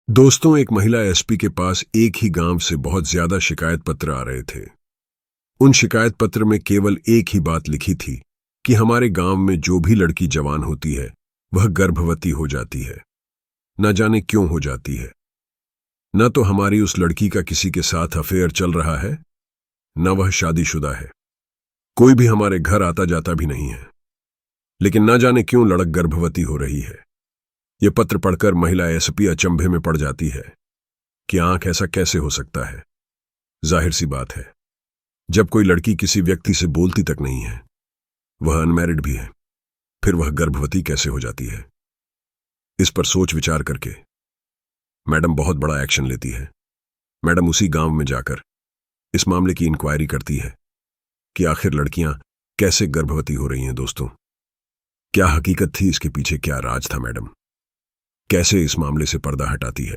दोस्तों, एक महिला एसपी के पास एक ही गांव से बहुत ज्यादा शिकायत पत्र आ रहे थे। उन शिकायत पत्र में केवल एक ही बात लिखी थी कि हमारे गांव में जो भी लड़की जवान होती है वह गर्भवती हो जाती है। न जाने क्यों हो जाती है। न तो हमारी उस लड़की का किसी के साथ अफेयर चल रहा है, न वह शादीशुदा है। कोई भी हमारे घर आता जाता भी नहीं है, लेकिन न जाने क्यों लड़क गर्भवती हो रही है। यह पत्र पढ़कर महिला एसपी अचंभे में पड़ जाती है कि आंख ऐसा कैसे हो सकता है। जाहिर सी बात है, जब कोई लड़की किसी व्यक्ति से बोलती तक नहीं है, वह अनमैरिड भी है, फिर वह गर्भवती कैसे हो जाती है। इस पर सोच विचार करके मैडम बहुत बड़ा एक्शन लेती है। मैडम उसी गांव में जाकर इस मामले की इंक्वायरी करती है कि आखिर लड़कियां कैसे गर्भवती हो रही हैं। दोस्तों, क्या हकीकत थी, इसके पीछे क्या राज था, मैडम कैसे इस मामले से पर्दा हटाती है।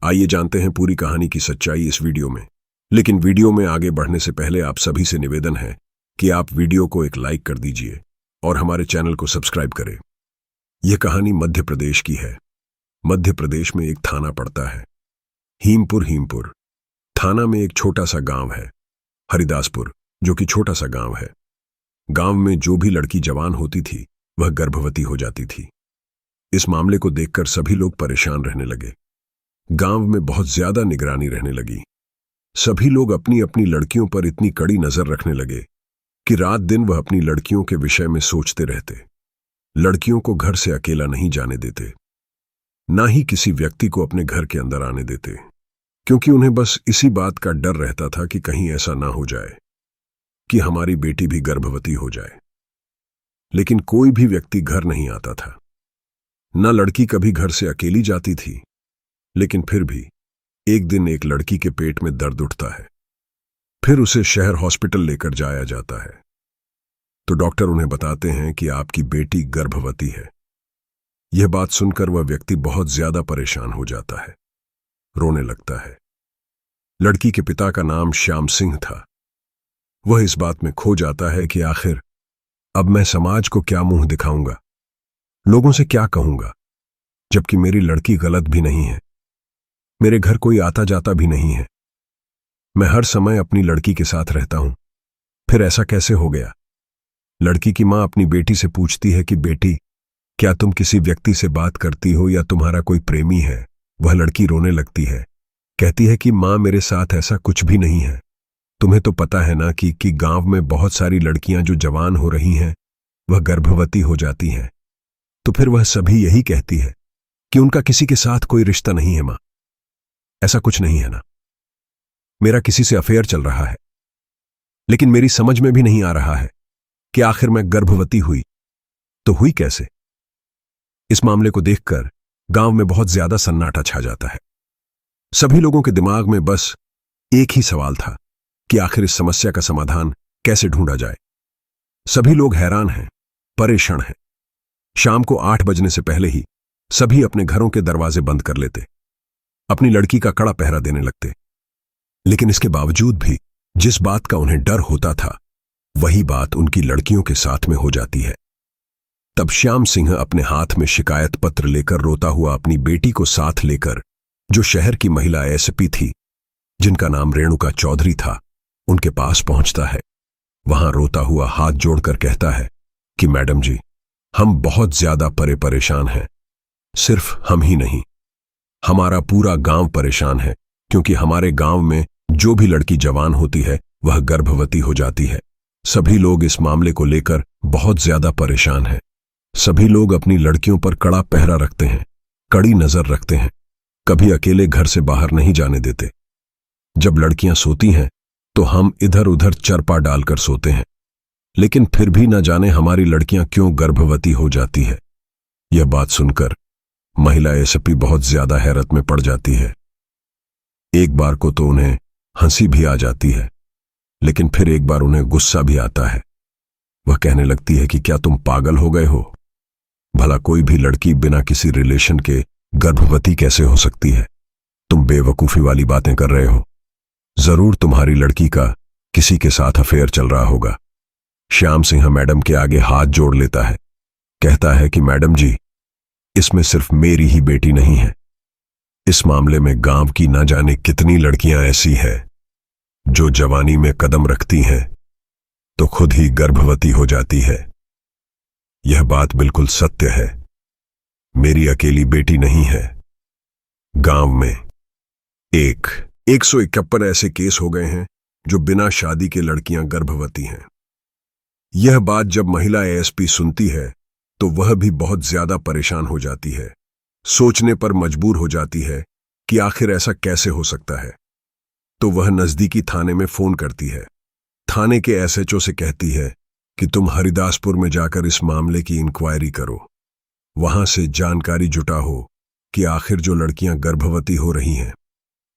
आइए जानते हैं पूरी कहानी की सच्चाई इस वीडियो में। लेकिन वीडियो में आगे बढ़ने से पहले आप सभी से निवेदन है कि आप वीडियो को एक लाइक कर दीजिए और हमारे चैनल को सब्सक्राइब करें। यह कहानी मध्य प्रदेश की है। मध्य प्रदेश में एक थाना पड़ता है, हीमपुर। थाना में एक छोटा सा गांव है, हरिदासपुर, जो कि छोटा सा गांव है। गांव में जो भी लड़की जवान होती थी वह गर्भवती हो जाती थी। इस मामले को देखकर सभी लोग परेशान रहने लगे। गांव में बहुत ज्यादा निगरानी रहने लगी। सभी लोग अपनी अपनी लड़कियों पर इतनी कड़ी नजर रखने लगे कि रात दिन वह अपनी लड़कियों के विषय में सोचते रहते। लड़कियों को घर से अकेला नहीं जाने देते, ना ही किसी व्यक्ति को अपने घर के अंदर आने देते, क्योंकि उन्हें बस इसी बात का डर रहता था कि कहीं ऐसा ना हो जाए कि हमारी बेटी भी गर्भवती हो जाए। लेकिन कोई भी व्यक्ति घर नहीं आता था, न लड़की कभी घर से अकेली जाती थी। लेकिन फिर भी एक दिन एक लड़की के पेट में दर्द उठता है। फिर उसे शहर हॉस्पिटल लेकर जाया जाता है तो डॉक्टर उन्हें बताते हैं कि आपकी बेटी गर्भवती है। यह बात सुनकर वह व्यक्ति बहुत ज्यादा परेशान हो जाता है, रोने लगता है। लड़की के पिता का नाम श्याम सिंह था। वह इस बात में खो जाता है कि आखिर अब मैं समाज को क्या मुंह दिखाऊंगा, लोगों से क्या कहूंगा, जबकि मेरी लड़की गलत भी नहीं है, मेरे घर कोई आता जाता भी नहीं है। मैं हर समय अपनी लड़की के साथ रहता हूं, फिर ऐसा कैसे हो गया। लड़की की मां अपनी बेटी से पूछती है कि बेटी, क्या तुम किसी व्यक्ति से बात करती हो या तुम्हारा कोई प्रेमी है। वह लड़की रोने लगती है, कहती है कि मां, मेरे साथ ऐसा कुछ भी नहीं है। तुम्हें तो पता है ना कि गांव में बहुत सारी लड़कियां जो जवान हो रही हैं वह गर्भवती हो जाती हैं। तो फिर वह सभी यही कहती है कि उनका किसी के साथ कोई रिश्ता नहीं है। मां, ऐसा कुछ नहीं है ना, मेरा किसी से अफेयर चल रहा है। लेकिन मेरी समझ में भी नहीं आ रहा है कि आखिर मैं गर्भवती हुई तो हुई कैसे। इस मामले को देखकर गांव में बहुत ज्यादा सन्नाटा छा जाता है। सभी लोगों के दिमाग में बस एक ही सवाल था कि आखिर इस समस्या का समाधान कैसे ढूंढा जाए। सभी लोग हैरान हैं, परेशान हैं। शाम को 8 बजने से पहले ही सभी अपने घरों के दरवाजे बंद कर लेते, अपनी लड़की का कड़ा पहरा देने लगते। लेकिन इसके बावजूद भी जिस बात का उन्हें डर होता था वही बात उनकी लड़कियों के साथ में हो जाती है। तब श्याम सिंह अपने हाथ में शिकायत पत्र लेकर रोता हुआ अपनी बेटी को साथ लेकर, जो शहर की महिला एसपी थी जिनका नाम रेणुका चौधरी था, उनके पास पहुंचता है। वहां रोता हुआ हाथ जोड़कर कहता है कि मैडम जी, हम बहुत ज्यादा परेशान हैं। सिर्फ हम ही नहीं, हमारा पूरा गांव परेशान है, क्योंकि हमारे गांव में जो भी लड़की जवान होती है वह गर्भवती हो जाती है। सभी लोग इस मामले को लेकर बहुत ज्यादा परेशान हैं। सभी लोग अपनी लड़कियों पर कड़ा पहरा रखते हैं, कड़ी नजर रखते हैं, कभी अकेले घर से बाहर नहीं जाने देते। जब लड़कियां सोती हैं तो हम इधर उधर चरपा डालकर सोते हैं, लेकिन फिर भी न जाने हमारी लड़कियां क्यों गर्भवती हो जाती है। यह बात सुनकर महिला एसपी बहुत ज्यादा हैरत में पड़ जाती है। एक बार को तो उन्हें हंसी भी आ जाती है, लेकिन फिर एक बार उन्हें गुस्सा भी आता है। वह कहने लगती है कि क्या तुम पागल हो गए हो। भला कोई भी लड़की बिना किसी रिलेशन के गर्भवती कैसे हो सकती है। तुम बेवकूफी वाली बातें कर रहे हो। जरूर तुम्हारी लड़की का किसी के साथ अफेयर चल रहा होगा। श्याम सिंह मैडम के आगे हाथ जोड़ लेता है, कहता है कि मैडम जी, इसमें सिर्फ मेरी ही बेटी नहीं है, इस मामले में गांव की ना जाने कितनी लड़कियां ऐसी हैं जो जवानी में कदम रखती हैं तो खुद ही गर्भवती हो जाती है। यह बात बिल्कुल सत्य है। मेरी अकेली बेटी नहीं है। गांव में 151 ऐसे केस हो गए हैं जो बिना शादी के लड़कियां गर्भवती हैं। यह बात जब महिला एएसपी सुनती है तो वह भी बहुत ज्यादा परेशान हो जाती है, सोचने पर मजबूर हो जाती है कि आखिर ऐसा कैसे हो सकता है। तो वह नजदीकी थाने में फोन करती है। थाने के एसएचओ से कहती है कि तुम हरिदासपुर में जाकर इस मामले की इंक्वायरी करो, वहां से जानकारी जुटाओ कि आखिर जो लड़कियां गर्भवती हो रही हैं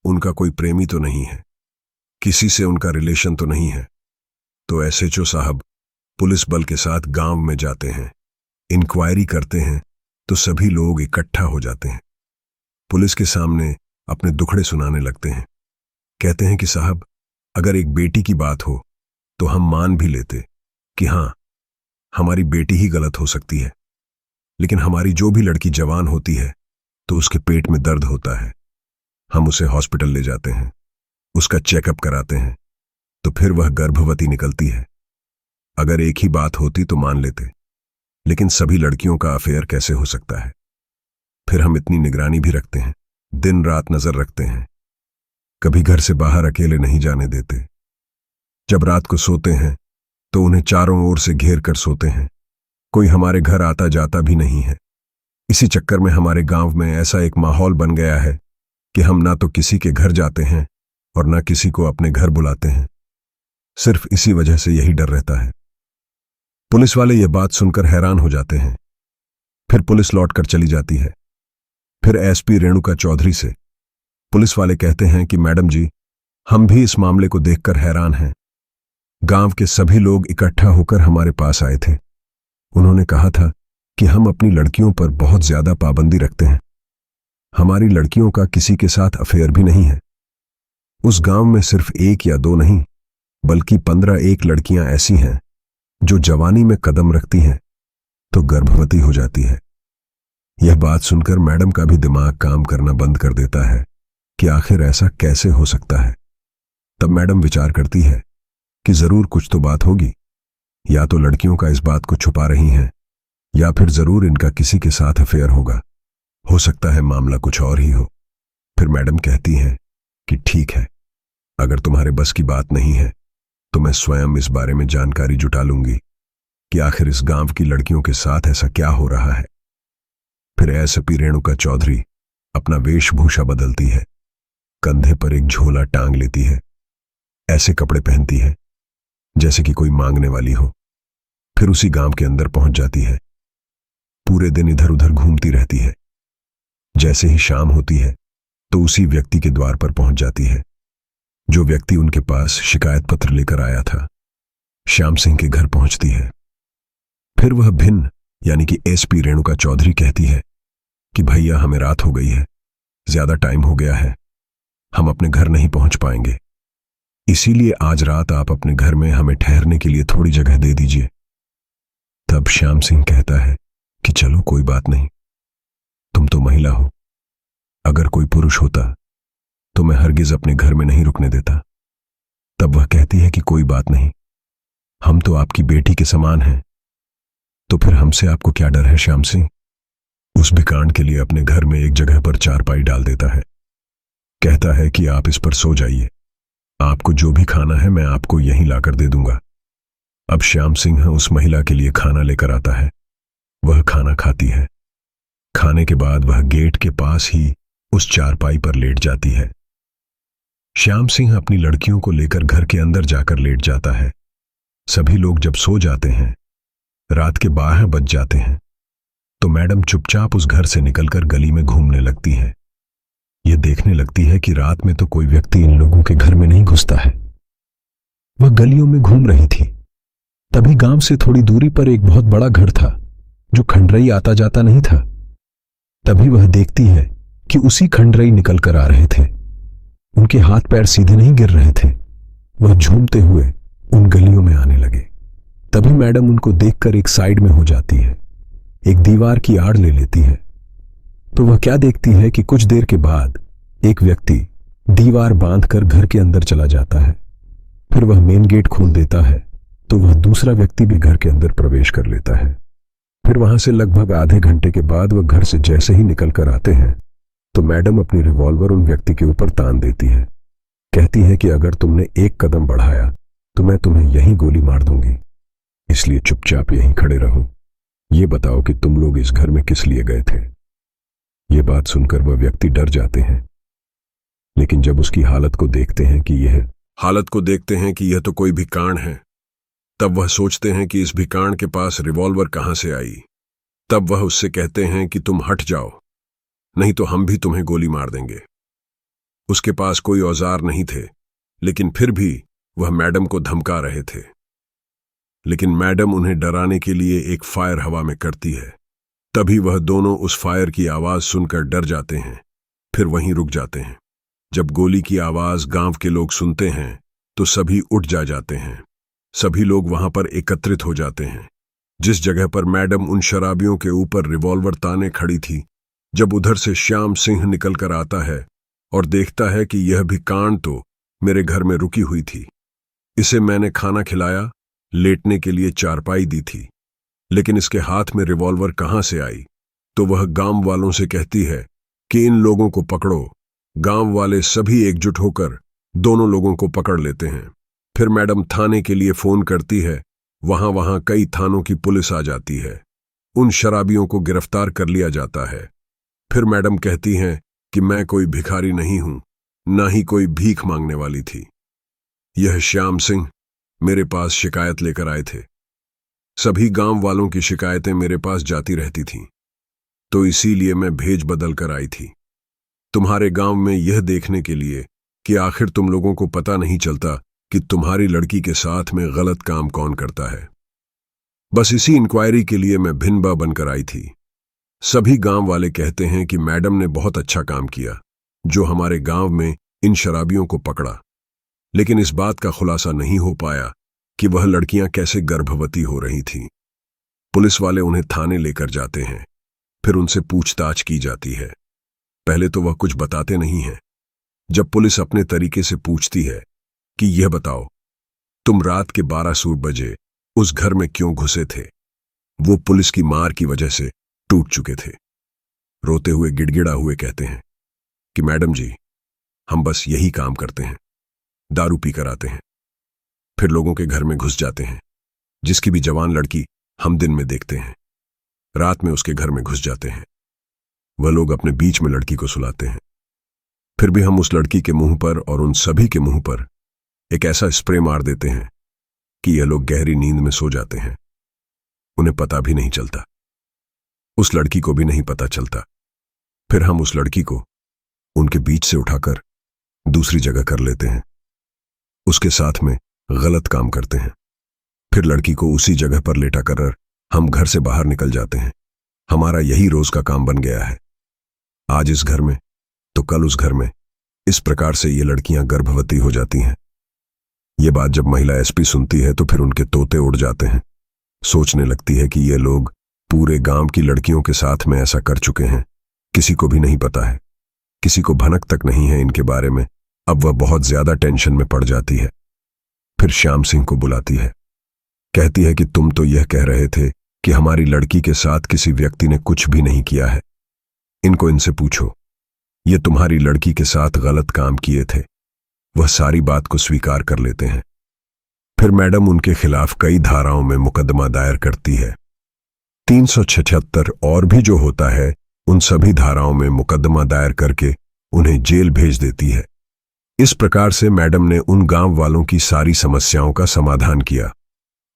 उनका कोई प्रेमी तो नहीं है, किसी से उनका रिलेशन तो नहीं है। तो एसएचओ साहब पुलिस बल के साथ गांव में जाते हैं, इंक्वायरी करते हैं तो सभी लोग इकट्ठा हो जाते हैं। पुलिस के सामने अपने दुखड़े सुनाने लगते हैं। कहते हैं कि साहब, अगर एक बेटी की बात हो तो हम मान भी लेते कि हां, हमारी बेटी ही गलत हो सकती है, लेकिन हमारी जो भी लड़की जवान होती है तो उसके पेट में दर्द होता है, हम उसे हॉस्पिटल ले जाते हैं, उसका चेकअप कराते हैं, तो फिर वह गर्भवती निकलती है। अगर एक ही बात होती तो मान लेते, लेकिन सभी लड़कियों का अफेयर कैसे हो सकता है। फिर हम इतनी निगरानी भी रखते हैं, दिन रात नजर रखते हैं, कभी घर से बाहर अकेले नहीं जाने देते। जब रात को सोते हैं तो उन्हें चारों ओर से घेर कर सोते हैं, कोई हमारे घर आता जाता भी नहीं है। इसी चक्कर में हमारे गांव में ऐसा एक माहौल बन गया है कि हम ना तो किसी के घर जाते हैं और ना किसी को अपने घर बुलाते हैं। सिर्फ इसी वजह से यही डर रहता है। पुलिस वाले यह बात सुनकर हैरान हो जाते हैं। फिर पुलिस लौटकर चली जाती है। फिर एसपी रेणुका चौधरी से पुलिस वाले कहते हैं कि मैडम जी, हम भी इस मामले को देखकर हैरान हैं। गांव के सभी लोग इकट्ठा होकर हमारे पास आए थे। उन्होंने कहा था कि हम अपनी लड़कियों पर बहुत ज्यादा पाबंदी रखते हैं, हमारी लड़कियों का किसी के साथ अफेयर भी नहीं है। उस गांव में सिर्फ 1 या 2 नहीं, बल्कि 15 लड़कियां ऐसी हैं जो जवानी में कदम रखती हैं तो गर्भवती हो जाती है। यह बात सुनकर मैडम का भी दिमाग काम करना बंद कर देता है कि आखिर ऐसा कैसे हो सकता है। तब मैडम विचार करती है कि जरूर कुछ तो बात होगी, या तो लड़कियों का इस बात को छुपा रही हैं, या फिर जरूर इनका किसी के साथ अफेयर होगा, हो सकता है मामला कुछ और ही हो। फिर मैडम कहती हैं कि ठीक है, अगर तुम्हारे बस की बात नहीं है तो मैं स्वयं इस बारे में जानकारी जुटा लूंगी कि आखिर इस गांव की लड़कियों के साथ ऐसा क्या हो रहा है। फिर एसपी रेणुका चौधरी अपना वेशभूषा बदलती है, कंधे पर एक झोला टांग लेती है, ऐसे कपड़े पहनती है जैसे कि कोई मांगने वाली हो। फिर उसी गांव के अंदर पहुंच जाती है। पूरे दिन इधर उधर घूमती रहती है। जैसे ही शाम होती है तो उसी व्यक्ति के द्वार पर पहुंच जाती है जो व्यक्ति उनके पास शिकायत पत्र लेकर आया था। श्याम सिंह के घर पहुंचती है। फिर वह भिन्न यानी कि एसपी रेणुका चौधरी कहती है कि भैया, हमें रात हो गई है, ज्यादा टाइम हो गया है, हम अपने घर नहीं पहुंच पाएंगे, इसीलिए आज रात आप अपने घर में हमें ठहरने के लिए थोड़ी जगह दे दीजिए। तब श्याम सिंह कहता है कि चलो कोई बात नहीं, तुम तो महिला हो, अगर कोई पुरुष होता तो मैं हरगिज अपने घर में नहीं रुकने देता। तब वह कहती है कि कोई बात नहीं, हम तो आपकी बेटी के समान हैं, तो फिर हमसे आपको क्या डर है श्याम सिंह। उस भिकांड के लिए अपने घर में एक जगह पर चारपाई डाल देता है। कहता है कि आप इस पर सो जाइए, आपको जो भी खाना है मैं आपको यहीं लाकर दे दूंगा। अब श्याम सिंह उस महिला के लिए खाना लेकर आता है। वह खाना खाती है। खाने के बाद वह गेट के पास ही उस चारपाई पर लेट जाती है। श्याम सिंह अपनी लड़कियों को लेकर घर के अंदर जाकर लेट जाता है। सभी लोग जब सो जाते हैं, रात के 12 बज जाते हैं, तो मैडम चुपचाप उस घर से निकलकर गली में घूमने लगती है। यह देखने लगती है कि रात में तो कोई व्यक्ति इन लोगों के घर में नहीं घुसता है। वह गलियों में घूम रही थी। तभी गांव से थोड़ी दूरी पर एक बहुत बड़ा घर था जो खंडरई आता जाता नहीं था। तभी वह देखती है कि उसी खंडरई निकल कर आ रहे थे। उनके हाथ पैर सीधे नहीं गिर रहे थे। वह झूमते हुए उन गलियों में आने लगे। तभी मैडम उनको देखकर एक साइड में हो जाती है, एक दीवार की आड़ ले लेती है। तो वह क्या देखती है कि कुछ देर के बाद एक व्यक्ति दीवार बांधकर घर के अंदर चला जाता है। फिर वह मेन गेट खोल देता है तो वह दूसरा व्यक्ति भी घर के अंदर प्रवेश कर लेता है। फिर वहां से लगभग आधे घंटे के बाद वह घर से जैसे ही निकल कर आते हैं तो मैडम अपनी रिवॉल्वर उन व्यक्ति के ऊपर तान देती है। कहती है कि अगर तुमने एक कदम बढ़ाया तो मैं तुम्हें यहीं गोली मार दूंगी, इसलिए चुपचाप यहीं खड़े रहो। ये बताओ कि तुम लोग इस घर में किस लिए गए थे। ये बात सुनकर वह व्यक्ति डर जाते हैं, लेकिन जब उसकी हालत को देखते हैं कि यह तो कोई भिखाण है, तब वह सोचते हैं कि इस भिखाण के पास रिवॉल्वर कहां से आई। तब वह उससे कहते हैं कि तुम हट जाओ, नहीं तो हम भी तुम्हें गोली मार देंगे। उसके पास कोई औजार नहीं थे, लेकिन फिर भी वह मैडम को धमका रहे थे। लेकिन मैडम उन्हें डराने के लिए एक फायर हवा में करती है। तभी वह दोनों उस फायर की आवाज सुनकर डर जाते हैं, फिर वहीं रुक जाते हैं। जब गोली की आवाज गांव के लोग सुनते हैं तो सभी उठ जाते हैं। सभी लोग वहां पर एकत्रित हो जाते हैं, जिस जगह पर मैडम उन शराबियों के ऊपर रिवॉल्वर ताने खड़ी थी। जब उधर से श्याम सिंह निकल कर आता है और देखता है कि यह भिखाण तो मेरे घर में रुकी हुई थी, इसे मैंने खाना खिलाया, लेटने के लिए चारपाई दी थी, लेकिन इसके हाथ में रिवॉल्वर कहां से आई, तो वह गांव वालों से कहती है कि इन लोगों को पकड़ो। गांव वाले सभी एकजुट होकर दोनों लोगों को पकड़ लेते हैं। फिर मैडम थाने के लिए फोन करती है। वहां कई थानों की पुलिस आ जाती है। उन शराबियों को गिरफ्तार कर लिया जाता है। फिर मैडम कहती हैं कि मैं कोई भिखारी नहीं हूं, ना ही कोई भीख मांगने वाली थी। यह श्याम सिंह मेरे पास शिकायत लेकर आए थे। सभी गांव वालों की शिकायतें मेरे पास जाती रहती थीं, तो इसीलिए मैं भेज बदल कर आई थी तुम्हारे गांव में, यह देखने के लिए कि आखिर तुम लोगों को पता नहीं चलता कि तुम्हारी लड़की के साथ में गलत काम कौन करता है। बस इसी इंक्वायरी के लिए मैं भिनबा बनकर आई थी। सभी गांव वाले कहते हैं कि मैडम ने बहुत अच्छा काम किया जो हमारे गांव में इन शराबियों को पकड़ा, लेकिन इस बात का खुलासा नहीं हो पाया कि वह लड़कियां कैसे गर्भवती हो रही थीं। पुलिस वाले उन्हें थाने लेकर जाते हैं, फिर उनसे पूछताछ की जाती है। पहले तो वह कुछ बताते नहीं हैं। जब पुलिस अपने तरीके से पूछती है कि यह बताओ तुम रात के 12 बजे उस घर में क्यों घुसे थे, वो पुलिस की मार की वजह से टूट चुके थे। रोते हुए गिड़गिड़ा हुए कहते हैं कि मैडम जी, हम बस यही काम करते हैं, दारू पीकर आते हैं, फिर लोगों के घर में घुस जाते हैं। जिसकी भी जवान लड़की हम दिन में देखते हैं, रात में उसके घर में घुस जाते हैं। वह लोग अपने बीच में लड़की को सुलाते हैं। फिर भी हम उस लड़की के मुंह पर और उन सभी के मुंह पर एक ऐसा स्प्रे मार देते हैं कि यह लोग गहरी नींद में सो जाते हैं। उन्हें पता भी नहीं चलता, उस लड़की को भी नहीं पता चलता। फिर हम उस लड़की को उनके बीच से उठाकर दूसरी जगह कर लेते हैं, उसके साथ में गलत काम करते हैं। फिर लड़की को उसी जगह पर लेटा कर हम घर से बाहर निकल जाते हैं। हमारा यही रोज का काम बन गया है। आज इस घर में तो कल उस घर में, इस प्रकार से ये लड़कियां गर्भवती हो जाती हैं। ये बात जब महिला एसपी सुनती है तो फिर उनके तोते उड़ जाते हैं। सोचने लगती है कि ये लोग पूरे गांव की लड़कियों के साथ में ऐसा कर चुके हैं, किसी को भी नहीं पता है, किसी को भनक तक नहीं है इनके बारे में। अब वह बहुत ज्यादा टेंशन में पड़ जाती है। फिर श्याम सिंह को बुलाती है, कहती है कि तुम तो यह कह रहे थे कि हमारी लड़की के साथ किसी व्यक्ति ने कुछ भी नहीं किया है। इनसे पूछो, ये तुम्हारी लड़की के साथ गलत काम किए थे। वह सारी बात को स्वीकार कर लेते हैं। फिर मैडम उनके खिलाफ कई धाराओं में मुकदमा दायर करती है। 376 और भी जो होता है, उन सभी धाराओं में मुकदमा दायर करके उन्हें जेल भेज देती है। इस प्रकार से मैडम ने उन गांव वालों की सारी समस्याओं का समाधान किया।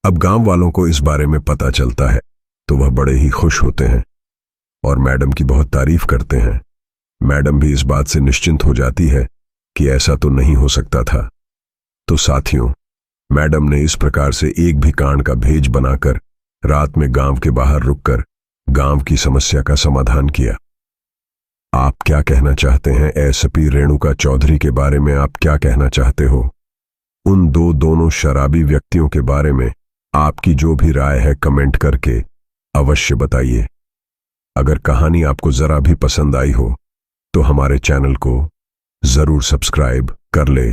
अब गांव वालों को इस बारे में पता चलता है तो वह बड़े ही खुश होते हैं और मैडम की बहुत तारीफ करते हैं। मैडम भी इस बात से निश्चिंत हो जाती है कि ऐसा तो नहीं हो सकता था। तो साथियों, मैडम ने इस प्रकार से एक भी कांड का भेज बनाकर रात में गांव के बाहर रुककर गांव की समस्या का समाधान किया। आप क्या कहना चाहते हैं एसपी रेणुका चौधरी के बारे में? आप क्या कहना चाहते हो उन दोनों शराबी व्यक्तियों के बारे में? आपकी जो भी राय है कमेंट करके अवश्य बताइए। अगर कहानी आपको जरा भी पसंद आई हो तो हमारे चैनल को जरूर सब्सक्राइब कर ले